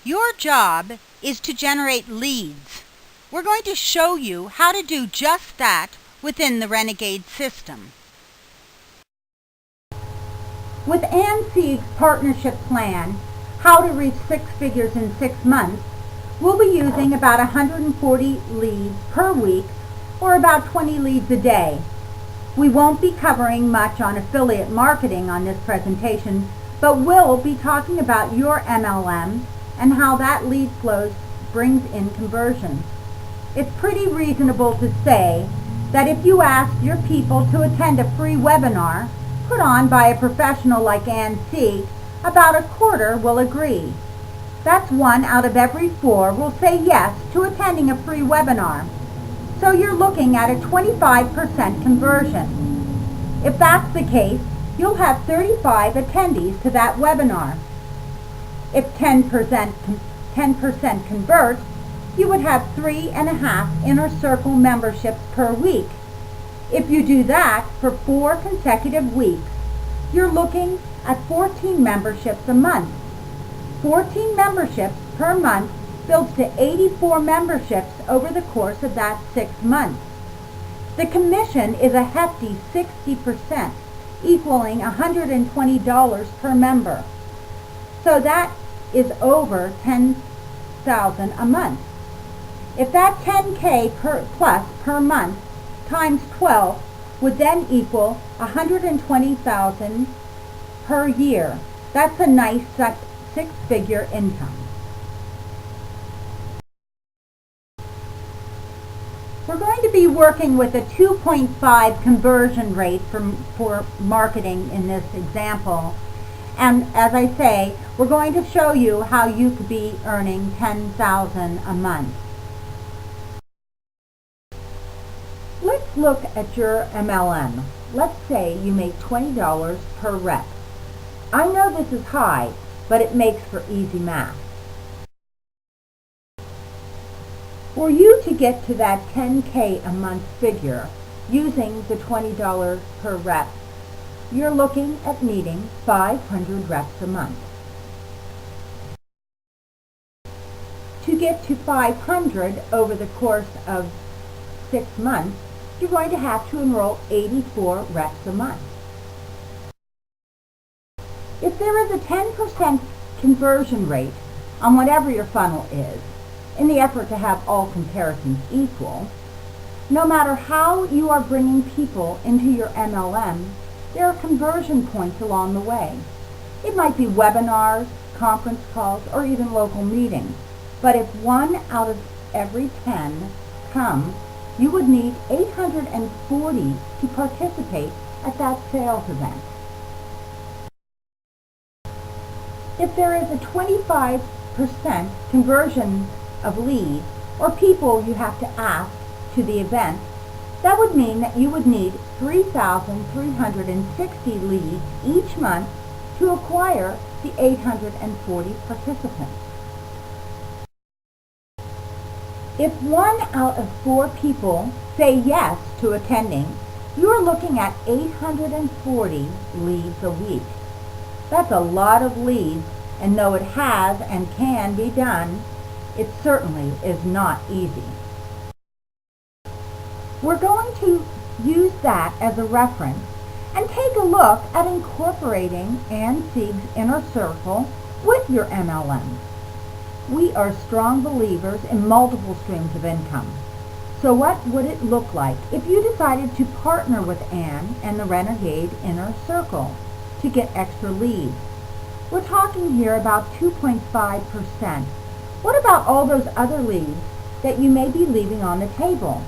Your job is to generate leads. We're going to show you how to do just that within the Renegade system. With Ann Sieg's partnership plan, How to Reach Six Figures in 6 Months, we'll be using about 140 leads per week, or about 20 leads a day. We won't be covering much on affiliate marketing on this presentation, but we'll be talking about your MLM and how that lead flow brings in conversions. It's pretty reasonable to say that if you ask your people to attend a free webinar put on by a professional like Ann Sieg, about a quarter will agree. That's 1 out of every 4 will say yes to attending a free webinar. So you're looking at a 25% conversion. If that's the case, you'll have 35 attendees to that webinar. If 10% convert, you would have 3.5 Inner Circle memberships per week. If you do that for 4 consecutive weeks, you're looking at 14 memberships a month. 14 memberships per month builds to 84 memberships over the course of that 6 months. The commission is a hefty 60%, equaling $120 per member. So that is over $10,000 a month. If that $10K plus per month times 12 would then equal $120,000 per year. That's a nice 6-figure income. We're going to be working with a 2.5 conversion rate for marketing in this example. And as I say, we're going to show you how you could be earning $10,000 a month. Let's look at your MLM. Let's say you make $20 per rep. I know this is high, but it makes for easy math. For you to get to that 10K a month figure using the $20 per rep, you're looking at needing 500 reps a month. To get to 500 over the course of 6 months, you're going to have to enroll 84 reps a month. If there is a 10% conversion rate on whatever your funnel is, in the effort to have all comparisons equal, no matter how you are bringing people into your MLM, there are conversion points along the way. It might be webinars, conference calls, or even local meetings. But if 1 out of every 10 come, you would need 840 to participate at that sales event. If there is a 25% conversion of leads or people you have to ask to the event, that would mean that you would need 3,360 leads each month to acquire the 840 participants. If 1 out of 4 people say yes to attending, you are looking at 840 leads a week. That's a lot of leads, and though it has and can be done, it certainly is not easy. We're going to use that as a reference and take a look at incorporating Ann Sieg's Inner Circle with your MLM. We are strong believers in multiple streams of income. So what would it look like if you decided to partner with Ann and the Renegade Inner Circle to get extra leads? We're talking here about 2.5%. What about all those other leads that you may be leaving on the table?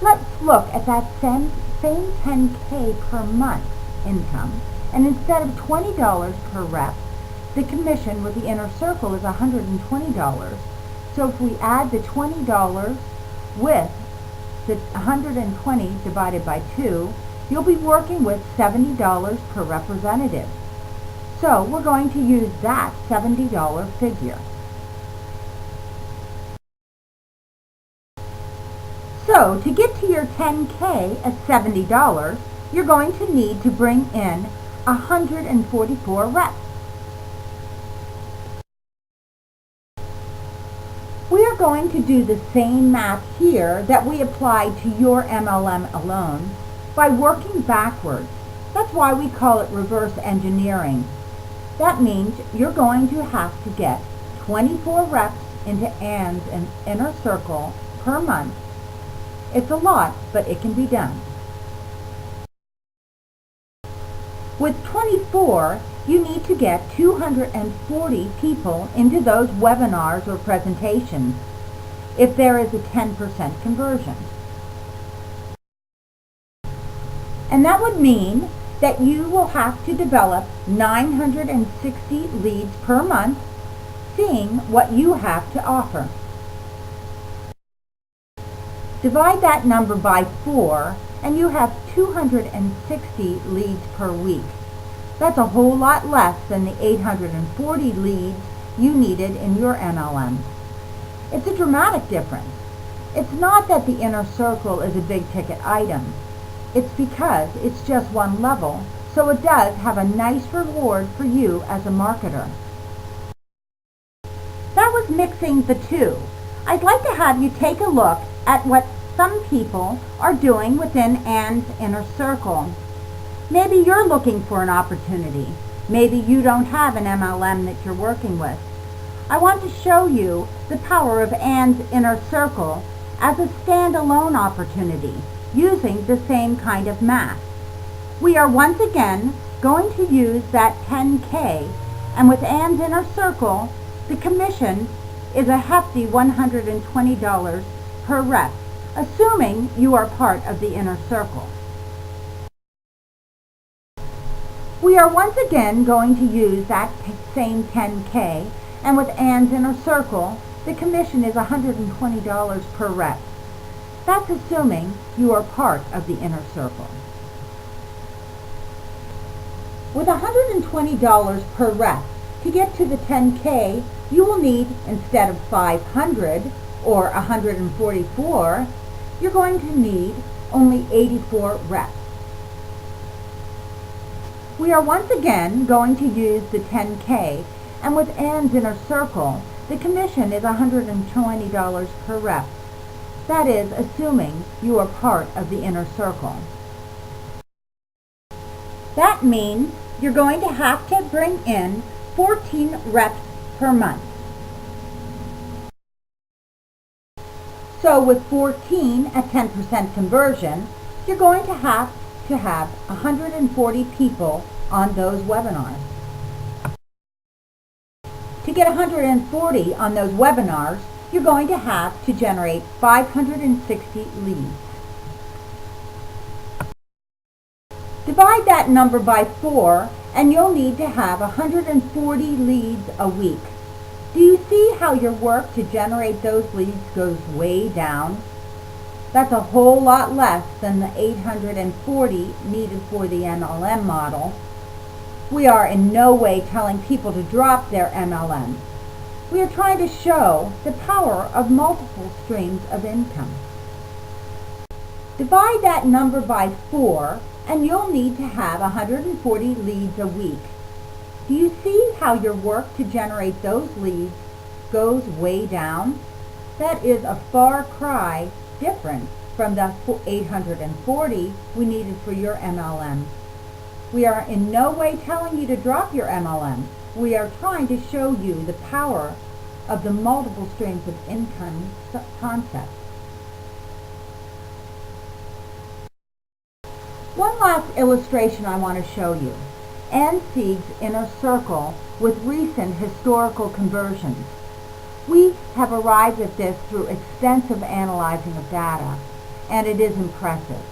Let's look at that same 10K per month income, and instead of $20 per rep, the commission with the Inner Circle is $120. So if we add the $20 with the 120 divided by 2, you'll be working with $70 per representative. So we're going to use that $70 figure. So to get to your 10K at $70, you're going to need to bring in 144 reps. are going to do the same math here that we applied to your MLM alone by working backwards. That's why we call it reverse engineering. That means you're going to have to get 24 reps into Ann's inner circle per month. It's a lot, but it can be done. With 24, you need to get 240 people into those webinars or presentations if there is a 10% conversion. And that would mean that you will have to develop 960 leads per month, seeing what you have to offer. Divide that number by 4 and you have 260 leads per week. That's a whole lot less than the 840 leads you needed in your MLM. It's a dramatic difference. It's not that the inner circle is a big ticket item. It's because it's just one level, so it does have a nice reward for you as a marketer. That was mixing the two. I'd like to have you take a look at what some people are doing within Ann's inner circle. Maybe you're looking for an opportunity. Maybe you don't have an MLM that you're working with. I want to show you the power of Ann's inner circle as a standalone opportunity using the same kind of math. We are once again going to use that 10K, and with Ann's inner circle, the commission is a hefty $120 per rep, assuming you are part of the inner circle. We are once again going to use that same 10K, and with Ann's inner circle, the commission is $120 per rep. That's assuming you are part of the inner circle. With $120 per rep, to get to the 10K, you will need, instead of 500 or 144, you're going to need only 84 reps. We are once again going to use the 10K, and with Ann's inner circle, the commission is $120 per rep. That is, assuming you are part of the inner circle. That means you're going to have to bring in 14 reps per month. So with 14 at 10% conversion, you're going to have 140 people on those webinars. To get 140 on those webinars, you're going to have to generate 560 leads. Divide that number by 4 and you'll need to have 140 leads a week. Do you see how your work to generate those leads goes way down? That's a whole lot less than the 840 needed for the MLM model. We are in no way telling people to drop their MLM. We are trying to show the power of multiple streams of income. Divide that number by 4 and you'll need to have 140 leads a week. Do you see how your work to generate those leads goes way down? That is a far cry different from the 840 we needed for your MLM. We are in no way telling you to drop your MLM. We are trying to show you the power of the multiple streams of income concept. One last illustration I want to show you. Ann Sieg's inner circle with recent historical conversions. We have arrived at this through extensive analyzing of data, and it is impressive.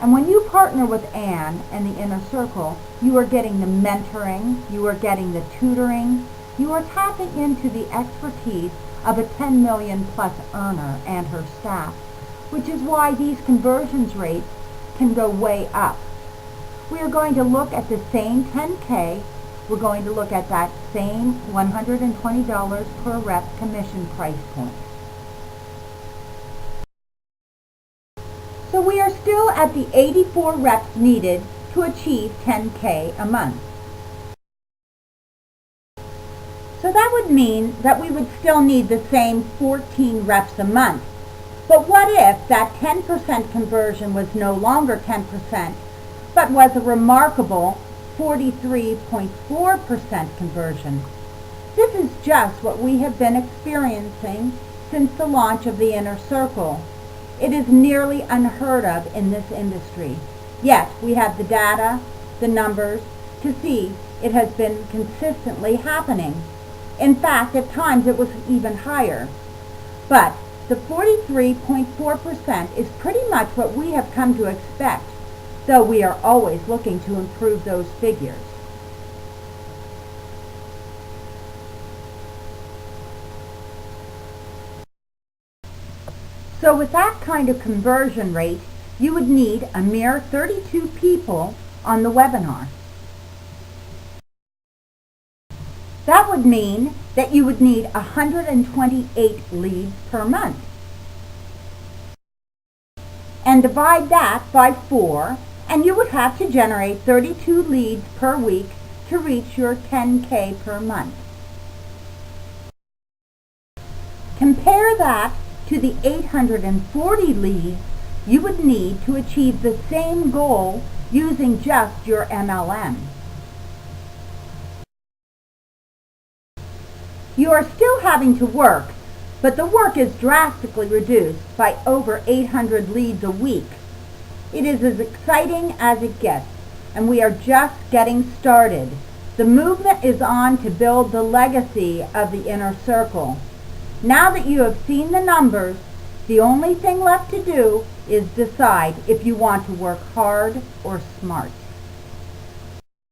And when you partner with Ann and the inner circle, you are getting the mentoring, you are getting the tutoring, you are tapping into the expertise of a 10 million plus earner and her staff, which is why these conversions rates can go way up. We are going to look at the same 10K, we're going to look at that same $120 per rep commission price point. So we are still at the 84 reps needed to achieve 10K a month. So that would mean that we would still need the same 14 reps a month. But what if that 10% conversion was no longer 10%, but was a remarkable 43.4% conversion? This is just what we have been experiencing since the launch of the Inner Circle. It is nearly unheard of in this industry. Yet we have the data, the numbers, to see it has been consistently happening. In fact, at times it was even higher. But the 43.4% is pretty much what we have come to expect, though we are always looking to improve those figures. So with that kind of conversion rate, you would need a mere 32 people on the webinar. That would mean that you would need 128 leads per month. And divide that by 4, and you would have to generate 32 leads per week to reach your 10K per month. Compare that to the 840 leads you would need to achieve the same goal using just your MLM. You are still having to work, but the work is drastically reduced by over 800 leads a week. It is as exciting as it gets, and we are just getting started. The movement is on to build the legacy of the Inner Circle. Now that you have seen the numbers, the only thing left to do is decide if you want to work hard or smart.